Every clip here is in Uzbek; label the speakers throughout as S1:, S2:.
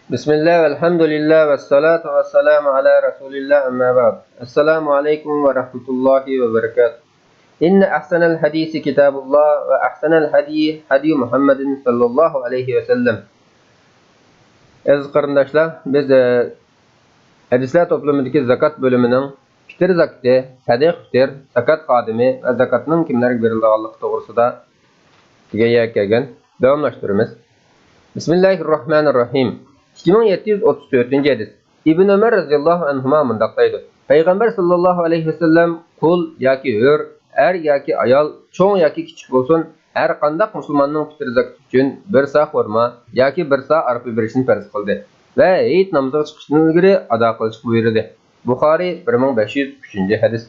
S1: Bismillah, elhamdülillah ve salatu ve selamu ala Resulillah amma ba'd. Esselamu aleyküm ve rahmetullahi ve berekatuhu. İnne ahsenel hadisi kitabullah ve ahsenel hadi Muhammedin sallallahu aleyhi ve sellem. Aziz qarindoshlar, biz hadislar to'plamidagi zakat bölümünün fitr zakati, sadiq fitr, zakat xodimi ve zakatning kimlarga berilganligi to'g'risida tugaga kelgan davomlashtiramiz. Bismillahirrahmanirrahim. 2734 hadis. İbn Ömer radhiyallohu anhuma mundaq deydi. Payg'ambar sallallohu alayhi vasallam qul yoki hur, er yoki ayol, cho'ng yoki kichik bo'lsin, har qanday musulmonning fitr zakati uchun bir sa xurmo yoki bir sa arpa berishni farz qildi va Eid namoziga chiqishdan ilgari ado qilishni buyurdi. Buxoriy 1503 hadis.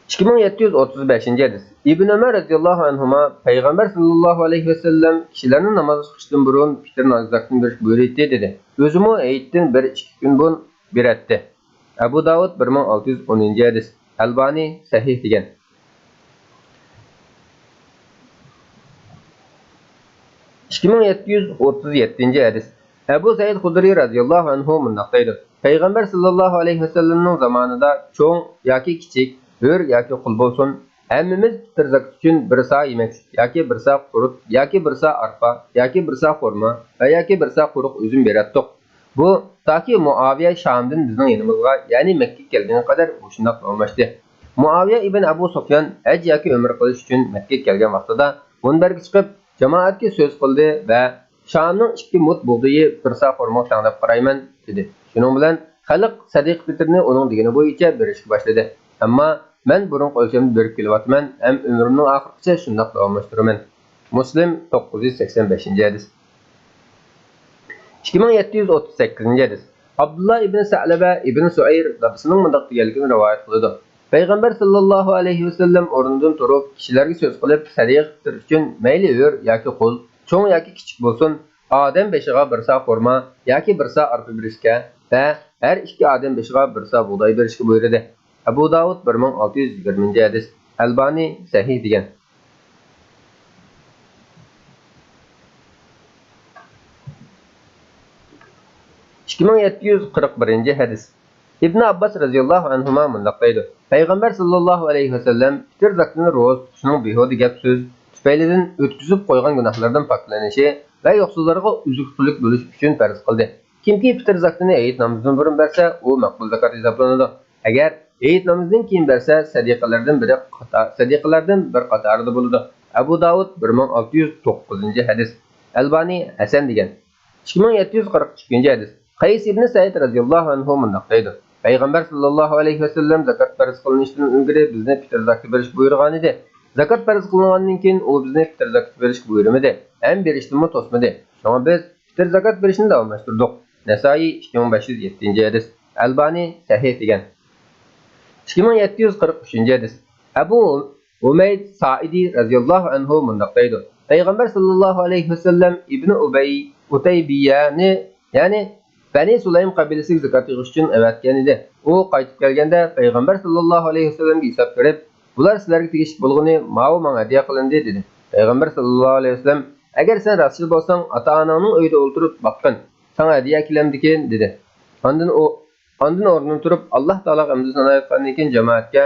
S1: 2735 hadis. İbn Ömer radhiyallohu anhuma Payg'ambar sallallohu alayhi vasallam kishilarni namoz o'qishdan burun fitr zakatini berish buyurdi dedi. O'zimi Eiddan 1-2 kun burun beradi. Abu Davud 1610 hadis. Albani sahih degan. 2737 hadis. Abu Said Hudri radhiyallohu anhu mundaq deydi. Payg'ambar sallallohu alayhi vasallamning zamonida cho'ng yoki kichik, hur yoki qul bo'lsin, hammamiz fitr zakati uchun bir sa yemak yoki bir sa qurut yoki bir sa arpa yoki bir sa xurmo va yoki bir sa quruq uzum beratdik. Bu toki Muaviya Shamdan bizning yanimizga, ya'ni Makka kelganga qadar shunday bo'lmoqda. Muaviya ibn Abu Sufyan haj yoki umr qilish uchun Makka kelgan vaqtida munbarga chiqib jamoatga so'z qildi va Shamning 2 mut bug'doyi bir sa xurmo tanlab qarayman dedi. Shuning bilan xalq sadiq fitrni uning degani bo'yicha berishga boshladi. Ammo men burun qo'lchimni berib kelyapman, ham umrimning oxirigacha shunday davomlashtiraman. Muslim 985 hadis. 2738 hadis. Abdullah ibn Sa'laba ibn Suayr dadasining mundaq deganligini rivoyat qildi. Payg'ambar sallallohu alayhi vasallam o'rnidan turib, kishilarga so'z qilib, sadiq fitr uchun mayli hur yoki qul, cho'ng yoki kichik bo'lsin, odam beshiga bir sa xurmo yoki bir sa arpa berishga va har 2 odam beshiga bir sa bug'doy berishga buyurdi. Abu Davud 1620 hadis. Albani sahih degan. 2741 hadis. İbn Abbas radhiyallohu anhuma mundaq deydi. Payg'ambar sallallohu alayhi vasallam fitr zakatini ro'z tutishning behuda gap so'z tufaylidan o'tkazib qo'ygan gunohlardan poklanishi va yo'qsullarga uzuk-tulik bo'lish uchun farz qildi. Kimki fitr zakatini Eid namozidan burun bersa, u maqbul zakat hisoblanadi. Agar Eid namozidan keyin bersa, sadiqalardan bir qatorida bo'ladi. Abu Davud 1609 hadis. Albani hasan degan. 2742 hadis. Qays ibn Said radhiyallohu anhu mundaq deydi. Payg'ambar sallallohu alayhi vasallam zakat farz qilinishidan ilgari bizni fitr zakati berish buyurgan edi. Zakat farz qilingandan keyin u bizni fitr zakati berish buyurmadi, ham berishni to'smadi. Shunga biz fitr zakat berishni davomlashtirdik. Nasoiy 2507 hadis. Albani sahih degan. 2743 hadis. Abu Umayd Sa'idi radhiyallohu anhu mundaq deydi. Payg'ambar sallallohu alayhi vasallam Ibn Utaybiyani, ya'ni Bani Sulaym qabilasiga zakat yig'ish uchun avatgan edi. U qaytib kelganda Payg'ambar sallallohu alayhi vasallamga hisob berib, "Bular sizlarga tegishli bo'lgani ma'u menga hadiya qilindi" dedi. Payg'ambar sallallohu alayhi vasallam, "Agar sen rasul bo'lsang, ota-onangning uyida o'ltirib boqqin, sana hadiya kelamdikin" dedi. Ondan o'rnidan turib, Alloh taolo hamd sanayotgandan keyin jamoatga,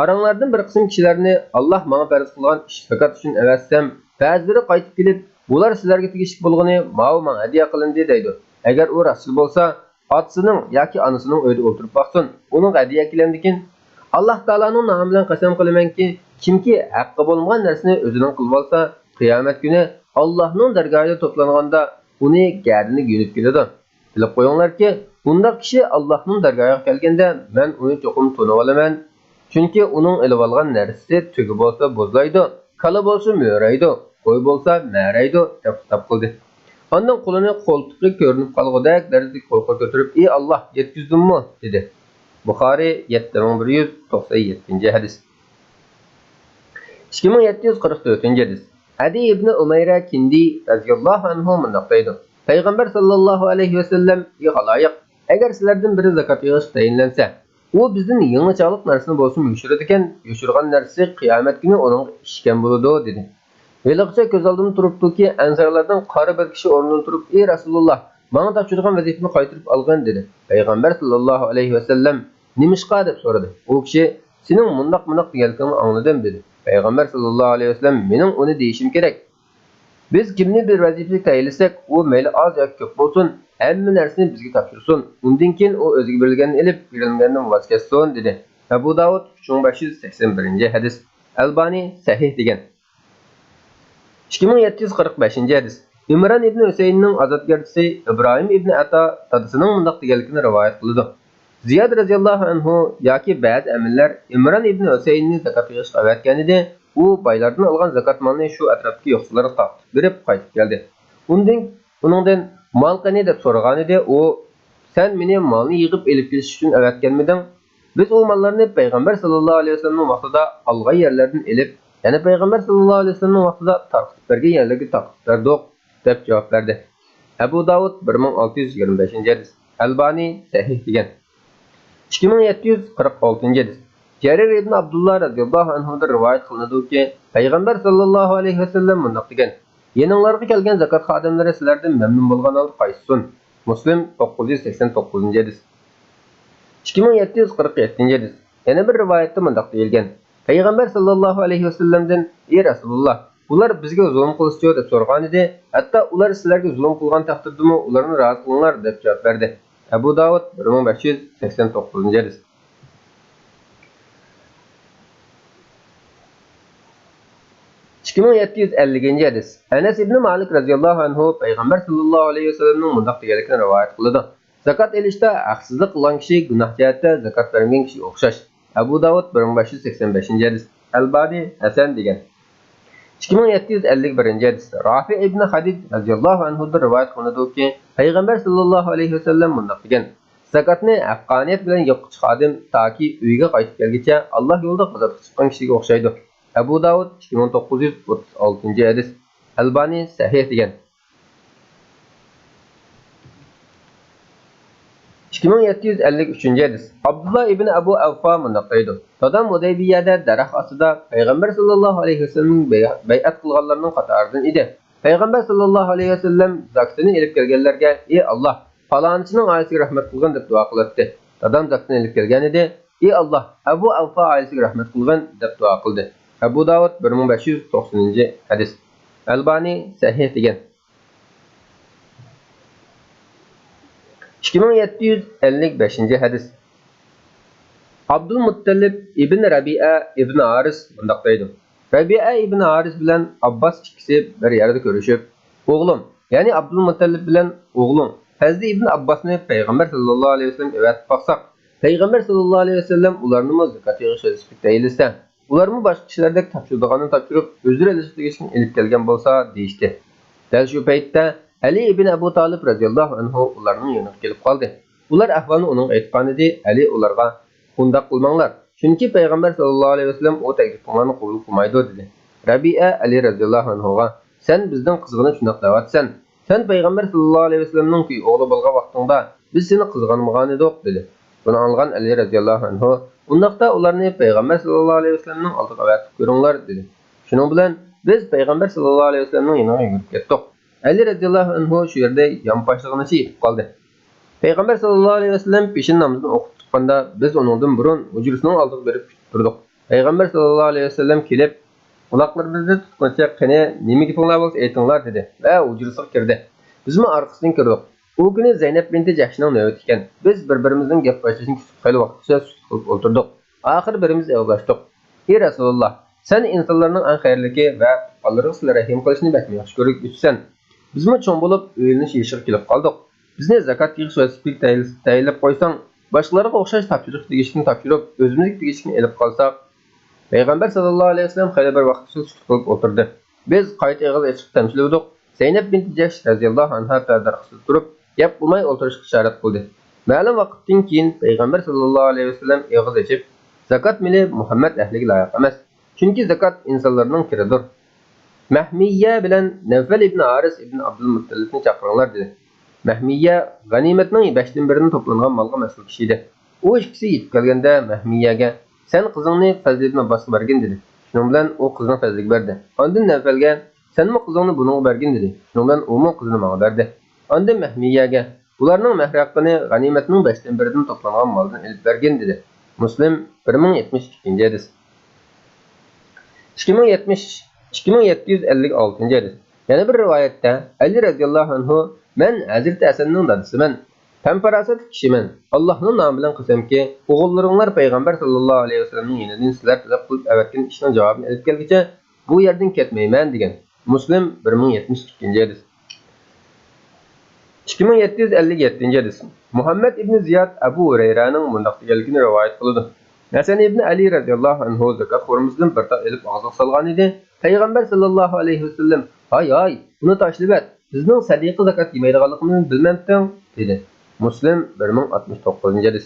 S1: "Aranglardan bir qism kishilarni Alloh menga farz qilgan zakat uchun avatsam, ba'zilari qaytib kelib, bular sizlarga tegishli bo'lgani ma'u menga hadiya qilindi" deydi. Agar u rasul bo'lsa, otasining yoki onasining uyida o'tirib boqsin, uning hadiya kelamdikin. Alloh taolaning nomi bilan qasam qilamanki, kimki haqqi bo'lmagan narsani o'zining qilib olsa, qiyomat kuni Allohning dargohida to'planganda uni gardini yunib keladi. Bilib qo'yinglarki, bunday kishi Allohning dargohiga kelganda men uni cho'qim to'nib olaman. Chunki uning ilib olgan narsasi tugi bo'lsa bo'zlaydi, kala bo'lsa mo'raydi, qo'y bo'lsa ma'raydi deb xitob qildi. Ondan qo'lini qo'ltiqqa ko'rinib qolgudek darajada qo'lga ko'tarib, "Ey Alloh, yetkizdimmi?" dedi. Buxoriy 7197 hadis. 2744 hadis. Adi ibn Umayra Kindi radhiyallohu anhu mundaq deydi. Payg'ambar sallallohu alayhi vasallam, "Ey xaloyiq, agar sizlardan biri zakat yig'ish tayinlansa, u bizning yangichalik narsani bo'lsa yushiradigan, yushirgan narsa qiyomat kuni uning ishgan bo'ladi" dedi. Heliqcha ko'z oldimda turibdiki, ansarlardan qari bir kishi o'rnidan turib, "Ey Rasululloh, menga topshirgan vazifani qaytarib olgan" dedi. Payg'ambar sallallohu alayhi vasallam "Nimishqa?" deb so'radi. U kishi "Sening mundoq deganligingni angladim" dedi. Payg'ambar sallallohu alayhi vasallam "Mening uni deyishim kerak. Biz kimni bir vazifaga tayinlasak, u mayli oz yoki ko'p bo'lsin, hamma narsani bizga topshirsin. Undan keyin u o'ziga berilganini ilib, berilgandan voz kechsin" dedi. Abu Davud 3581-hadis. Albani sahih degan. 2745-hadis. İmran ibn Hüseyinning azodgarchisi İbrahim ibn Ata dadasining mundaq deganligini rivoyat qiladi. Ziyad radhiyallohu anhu yoki ba'zi amillar İmran ibn Hüseyinni zakot yig'ishga avatgan edi. U boylardan olgan zakot molni shu atrofdagi yo'qsillarga taqib berib qaytib keldi. Uningdan mol qani deb so'ragan edi. U "Sen meni molni yig'ib elib kelish uchun avatganmiding? Biz u mollarni payg'ambar sallallohu alayhi vasallamning vaqtida olgan yerlardan elib, ya'ni payg'ambar sallallohu alayhi vasallamning vaqtida tarqitib bergan yerlarga taqib berdik" deb javob berdi. Abu Davud 1625-hadis. Albani sahih degan. 2746-hadis. Jarir ibn Abdullah radhiyallohu anhudan rivoyat qilinadiki, payg'ambar sallallohu alayhi vasallam mundaq degan: "Yeninglarga kelgan zakot xodimlari sizlardan mamnun bo'lgan holda qaytsin." Muslim 989-hadis. 2747-hadis. Yana bir rivoyatda mundaq deyilgan: Payg'ambar sallallohu alayhi vasallamdan: "Ey Rasululloh, ular bizga zulm qilishdi" deb so'ragan edi. Hatto ular sizlarga zulm qilgan taqdirdami ularni rozi qilinglar deb javob berdi. Abu Davud 1589-hadis. 2750-hadis. Anas ibn Malik radhiyallohu anhu payg'ambar sallallohu alayhi vasallamning mundaq deganligini rivoyat qildi: "Zakat elishda haqsizlik qilgan kishi gunoh jihatda zakat bergan kishiga o'xshash." Abu Davud 1585-hadis. Albani hasan degan. 2751-hadis. Rafi ibn Hadid radhiyallohu anhudan rivoyat qilinadiki, payg'ambar sallallohu alayhi vasallam mundaq degan: "Zakatni haqqoniyat bilan yo'qqa xodim toki uyga qaytib kelguncha Alloh yo'lida g'azab chiqqan kishiga o'xshaydi." Abu Davud 2936-hadis. Albani sahih degan. 2753-hadis. Abdullah ibn Abu Avfa mundaq deydi: "Dadam Hudaybiyada daraxt ostida payg'ambar sallallohu alayhi vasallamning bay'at qilganlarning qatoridan edi. Payg'ambar sallallohu alayhi vasallam zakatini elib kelganlarga: 'Ey Alloh, falonchining oilasiga rahmat qilgin' deb duo qildi. Dadam zakatini elib kelgan edi. 'Ey Alloh, Abu Avfa oilasiga rahmat qilgin' deb duo qildi." Abu Davud 1590-hadis. Albani sahih degan. 2755-hadis. Abdul Muttallib ibn Rabi'a ibn Aris mundaq deydi: "Rabi'a ibn Aris bilan Abbas ikkisi bir yerda ko'rishib, o'g'lim, ya'ni Abdul Muttallib bilan o'g'lim Fazli ibn Abbasni payg'ambar sallallohu alayhi vasallam evatib baqsaq, payg'ambar sallallohu alayhi vasallam ularni zakat yig'ish vazifasiga tayinlasa, ularni boshqa kishilardek topshirganini topshirib, o'zlari ilishtirishni elib kelgan bo'lsa" deyishdi. Dal shu paytda Ali ibn Abu Talib radhiyallohu anhu ularning yoniga kelib qoldi. Ular ahvolni uning aytganida Ali ularga: "Undaq qilmanglar, chunki payg'ambar sallallohu alayhi vasallam o takliflarni qabul qilmaydi" dedi. Rabi'a Ali radhiyallohu anhuga: "Sen bizning qizg'ini shunaq davatsan. Sen payg'ambar sallallohu alayhi vasallamning o'g'li bo'lgan vaqtingda biz seni qizg'anmagan edik" dedi. Buni anglagan Ali radhiyallohu anhu: "Undaqda ularni payg'ambar sallallohu alayhi vasallamning oldiga avatib ko'ringlar" dedi. Shuning bilan biz payg'ambar sallallohu alayhi vasallamning yoniga yurib ketdik. Ali radhiyallohu anhu shu yerda yonboshlig'ini yetib qoldi. Payg'ambar sallallohu alayhi vasallam peshin namozini o'qib chiqqanda biz uningdan burun hujrasining oldiga berib turdik. Payg'ambar sallallohu alayhi vasallam kelib, quloqlarimizni tutgancha "Qani, nima gapinglar bo'lsa aytinglar" dedi va hujrasiga kirdi. Bizmi orqasidan kirdik. U kuni Zaynab binti Jahshning navbati ekan. Biz bir-birimizning gap boshlashini kutib xeyli vaqtgacha sukut qilib o'tirdik. Oxir birimiz og'lashdik: "Ey Rasululloh, sen insonlarning eng xayrlisi va Allohga sizlar rahim qilishni bakmi yaxshi ko'rguvchisan. Bizmi cho'ng bo'lib o'yinish yeshir kelib qoldik. Bizni zakat yig'ish vazifasiga tayinlab qo'ysang, boshqalarga o'xshash topshiriq tegishini topshirib, o'zimizga tegishini elib qolsak." Payg'ambar sallallohu alayhi vasallam xeyli bir vaqt sukut qilib o'tirdi. Biz qayta og'iz ochib tamshiladik. Zaynab binti Jahsh radhiyallohu anha darqisida turib, gap qilmay o'tirishga ishorat qildi. Ma'lum vaqtdan keyin payg'ambar sallallohu alayhi vasallam og'iz ochib, "Zakat mili Muhammad ahliga loyiq emas. Chunki zakat insonlarning kiridir. Mahmiyya bilan Nawfal ibn Aris ibn Abdul Muttallibni chaqiringlar" dedi. Mahmiyya g'animatning 5dan 1ni to'plangan molga mas'ul kishi edi. U ikkisi yetib kelganda Mahmiyyaga: "Sen qizingni Fazl ibn Abbosga bergin" dedi. Şunun bilan u qizning fazliga berdi. Ondan Navfalga "Senmi qizingni buningga bergin" dedi. Şunun bilan u mu qizini menga berdi. Ondan Mahmiyaga "Bularning mahr haqqini g'animatning 5dan 1dan to'plangan moldan elib bergin" dedi. Muslim 1072-hadis. 2756-hadis. Yana bir rivoyatda Ali radhiyallohu anhu "Men Hazrat Hasanning dadasiman. Pamparasat kishiman. Allohning nomi bilan qasamki, o'g'illaringlar payg'ambar sallallohu alayhi vasallamning yonidan sizlar talab qilib avatgan ishning javobini olib kelguncha bu yerdan ketmayman" degan. Muslim 1072-hadis. 2757-hadis. Muhammad ibn Ziyad Abu Hurayraning bundoq deganligini rivoyat qiladi. Hasan ibn Ali radhiyallohu anhu zakat xurmizdan bir taq elib og'ziga solgan edi. Payg'ambar sallallohu alayhi vasallam "Hay, buni tashlab et. Bizning sadiqa zakat yemaydiganligimizni bilmamding" dedi. Muslim 1069-hadis.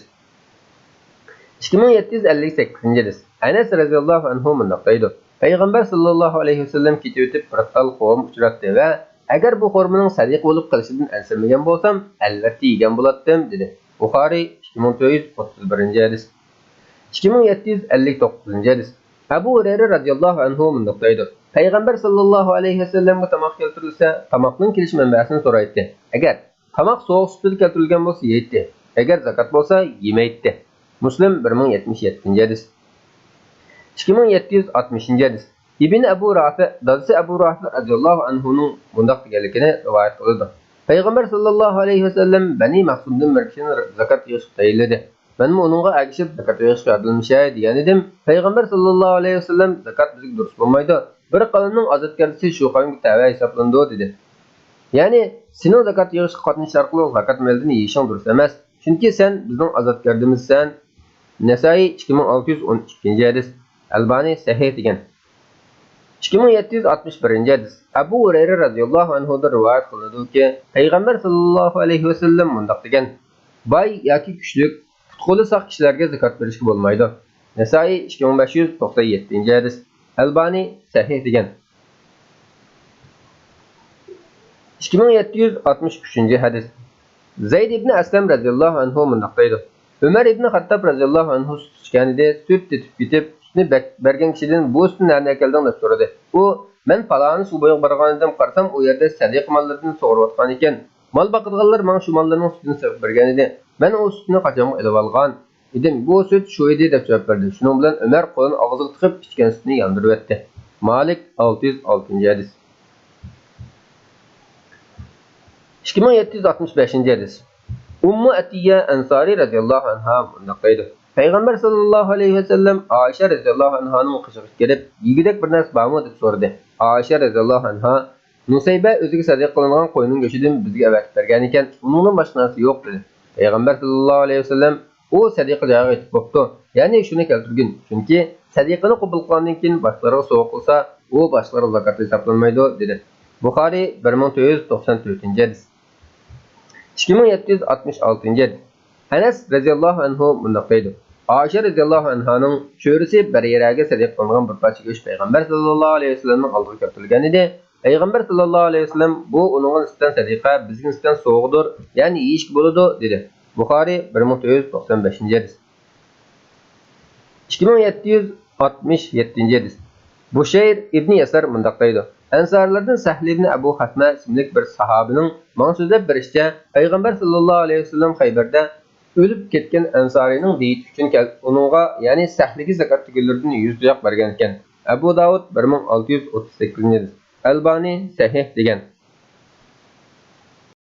S1: 2758-hadis. Anas radhiyallohu anhu bundoq deydi. Payg'ambar sallallohu alayhi vasallam ketib o'tib bir tal xurm uchratdi va "Agar bu xurmaning sadiq bo'lib qolishidan ansirmagan bo'lsam, albatta yegan bo'lardim" dedi. Buxoriy 2431-hadis. 2759-hadis. Abu Hurayra radhiyallohu anhu bundoq deydi. Payg'ambar sallallohu alayhi vasallamga tamoq keltirilsa, tamoqning kelish manbasini so'raydi. Agar tamoq sovuq sutda keltirilgan bo'lsa, yeydi. Agar zakat bo'lsa, yemaydi. Muslim 1077-hadis. 2760-hadis. İbn Abu Rafi, dadasi Abu Rafi radhiyallohu anhuning bundoq deganligini rivoyat qildi. Payg'ambar sallallohu alayhi vasallam Bani Mahsumdan bir kishini zakat yig'ish tayinladi. Men uningga agishib zakat yig'ishga adilmishay degan edim. Payg'ambar sallallohu alayhi vasallam zakat bizga durust bo'lmaydi. Bir qavmning azatkarisi shu qavmga tava hisoblandi dedi. Ya'ni sening zakat yig'ishga qatnashish orqali zakat malini yeyishing durust emas. Chunki sen bizning azatkardimizsan. Nasai 2612-hadis. Albani sahih degan. 2761-hadis. Abu Hurayra radhiyallohu anhudan rivoyat qilinadiki, Payg'ambar sallallohu alayhi vasallam bundoq degan: "Boy yoki kuchlik, qo'li saq kishilarga zakat berishga bo'lmaydi." Nasai 2597-hadis. Albani sahih degan. 2763-hadis. Zayd ibn Aslam radhiyallohu anhu bundoq deydi. Umar ibn Xattob radhiyallohu anhu sut ichganida sut tetib ketib, bergan kishidan bu sutni nereden kelding deb so'radi. U "Men faloni suv bo'yiga borgan edim, qarsam u yerda sadiq mollardan sug'urayotgan ekan. Mol boqadiganlar menga shu mollarning sutini sug'ib bergan edi. Men u sutni qachonga olib olgan edim. Bu sut shu edi" deb javob berdi. Shuning bilan Umar qo'lini og'ziga tiqib ichgan sutni yondirib etdi. Malik 606-hadis. 2765-hadis. Ummu Atiya Ansari radhiyallohu anha bundoq deydi. Payg'ambar sallallohu alayhi vasallam Aisha radhiyallohu anhaning qishiga kelib, "Yigidek bir narsa bormi?" deb so'radi. Aisha radhiyallohu anha "Nusayba o'ziga sadiq qilingan qo'yning go'shidan bizga avatib bergan ekan, uningdan boshqa narsa yo'q" dedi. Payg'ambar sallallohu alayhi vasallam "U sadiqa joyiga yetib bo'pti. Ya'ni shuni keltirgin. Chunki sadiqani qabul qilgandan keyin boshqalarga sovg'a qilsa, u boshqalar zakat hisoblanmaydi" dedi. Buxoriy 1494-hadis. 2766-hadis. Anas radhiyallohu anhu bundoq deydi. Aisha radhiyallohu anhaning cho'risi Bariraga sadiq qilingan bir parcha go'sht Payg'ambar sallallohu alayhi vasallamning oldiga keltirilgan edi. Payg'ambar sallallohu alayhi vasallam "Bu uning nisbatan sadiqa, bizning nisbatan so'g'dir, ya'ni yeyishga bo'ladi" dedi. Buxoriy 1495-hadis. 2767-hadis. Bushayr ibn Yasar bundoq deydi. Ansarlardan Sahl ibn Abu Hatma ismli bir sahabining menga so'zlab berishicha, Payg'ambar sallallohu alayhi vasallam Xaybarda o'lib ketgan Ansarining deyit uchun uningga, ya'ni Sahligi zakat tugunlaridan 100 tuyoq bergan ekan. Abu Davud 1638-hadis. Albani sahih degan.